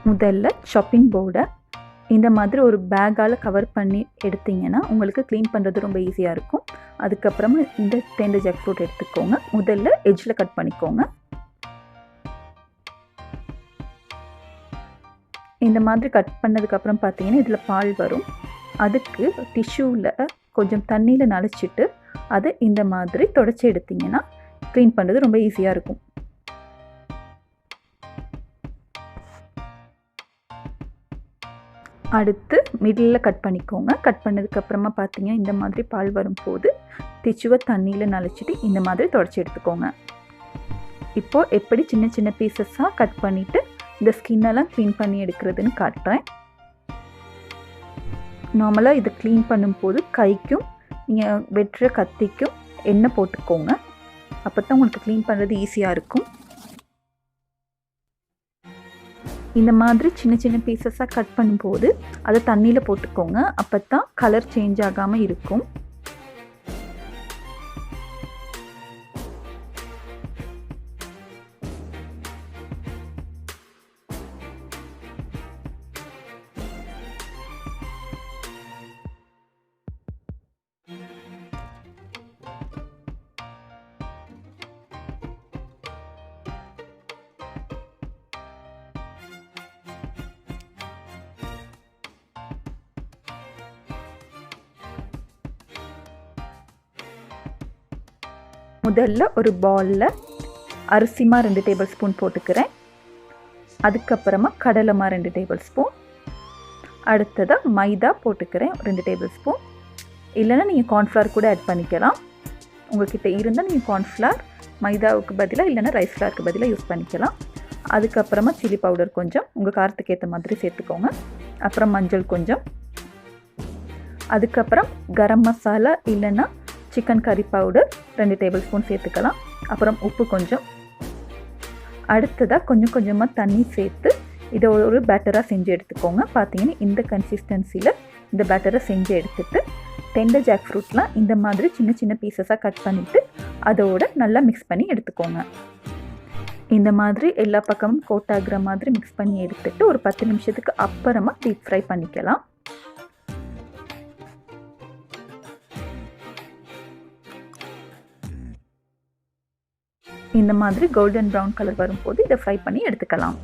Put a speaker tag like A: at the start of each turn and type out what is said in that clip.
A: முதல்ல சாப்பிங் போர்டை இந்த மாதிரி ஒரு பேக்கால் கவர் பண்ணி எடுத்திங்கன்னா உங்களுக்கு க்ளீன் பண்ணுறது ரொம்ப ஈஸியாக இருக்கும். அதுக்கப்புறமா இந்த டெண்டர் ஜாக் ஃப்ரூட் எடுத்துக்கோங்க. முதல்ல எட்ஜில் கட் பண்ணிக்கோங்க. இந்த மாதிரி கட் பண்ணதுக்கப்புறம் பார்த்தீங்கன்னா இதில் பால் வரும். அதுக்கு டிஷ்யூவில் கொஞ்சம் தண்ணியில் நனைச்சிட்டு அதை இந்த மாதிரி தொடச்சி எடுத்திங்கன்னா க்ளீன் பண்ணுறது ரொம்ப ஈஸியாக இருக்கும். அடுத்து மிடில் கட் பண்ணிக்கோங்க. கட் பண்ணதுக்கப்புறமா பார்த்தீங்கன்னா இந்த மாதிரி பால் வரும்போது டிஷ்யூவை தண்ணியில் நனைச்சிட்டு இந்த மாதிரி தொடச்சி எடுத்துக்கோங்க. இப்போது எப்படி சின்ன சின்ன பீசஸாக கட் பண்ணிவிட்டு இந்த ஸ்கின்னெல்லாம் க்ளீன் பண்ணி எடுக்கிறதுன்னு காட்டுறேன். நார்மலாக இதை க்ளீன் பண்ணும்போது கைக்கும் நீங்கள் வெட்டுற கத்திக்கும் எண்ணெய் போட்டுக்கோங்க. அப்போ தான் உங்களுக்கு க்ளீன் பண்ணுறது ஈஸியாக இருக்கும். இந்த மாதிரி சின்ன சின்ன பீசஸாக கட் பண்ணும்போது அதை தண்ணியில் போட்டுக்கோங்க. அப்போ தான் கலர் சேஞ்ச் ஆகாமல் இருக்கும். முதல்ல ஒரு பவுலில் அரிசி மா 2 டேபிள் ஸ்பூன் போட்டுக்கிறேன். அதுக்கப்புறமா கடலை மா 2 டேபிள் ஸ்பூன். அடுத்ததாக மைதா போட்டுக்கிறேன் 2 டேபிள் ஸ்பூன். இல்லைன்னா நீங்கள் கார்ன்ஃப்ளவர் கூட ஆட் பண்ணிக்கலாம். உங்கள்கிட்ட இருந்தால் நீங்கள் கார்ன்ஃப்ளவர் மைதாவுக்கு பதிலாக இல்லைன்னா ரைஸ் ஃப்ளாருக்கு பதிலாக யூஸ் பண்ணிக்கலாம். அதுக்கப்புறமா சில்லி பவுடர் கொஞ்சம் உங்கள் காரத்துக்கு ஏற்ற மாதிரி சேர்த்துக்கோங்க. அப்புறம் மஞ்சள் கொஞ்சம். அதுக்கப்புறம் கரம் மசாலா இல்லைன்னா சிக்கன் கறி பவுடர் 2 டேபிள் ஸ்பூன் சேர்த்துக்கலாம். அப்புறம் உப்பு கொஞ்சம். அடுத்ததாக கொஞ்சம் கொஞ்சமாக தண்ணி சேர்த்து இதை ஒரு பேட்டராக செஞ்சு எடுத்துக்கோங்க. பார்த்தீங்கன்னா இந்த கன்சிஸ்டன்சியில் இந்த பேட்டரை செஞ்சு எடுத்துகிட்டு டெண்டர் ஜாக் ஃப்ரூட்லாம் இந்த மாதிரி சின்ன சின்ன பீசஸாக கட் பண்ணிவிட்டு அதோடு நல்லா மிக்ஸ் பண்ணி எடுத்துக்கோங்க. இந்த மாதிரி எல்லா பக்கமும் கோட் ஆகிற மாதிரி மிக்ஸ் பண்ணி எடுத்துகிட்டு ஒரு 10 நிமிஷத்துக்கு அப்புறமா டீப் ஃப்ரை பண்ணிக்கலாம். இந்த மாதிரி கோல்டன் ப்ரௌன் கலர் வரும்போது இதை ஃப்ரை பண்ணி எடுத்துக்கலாம்.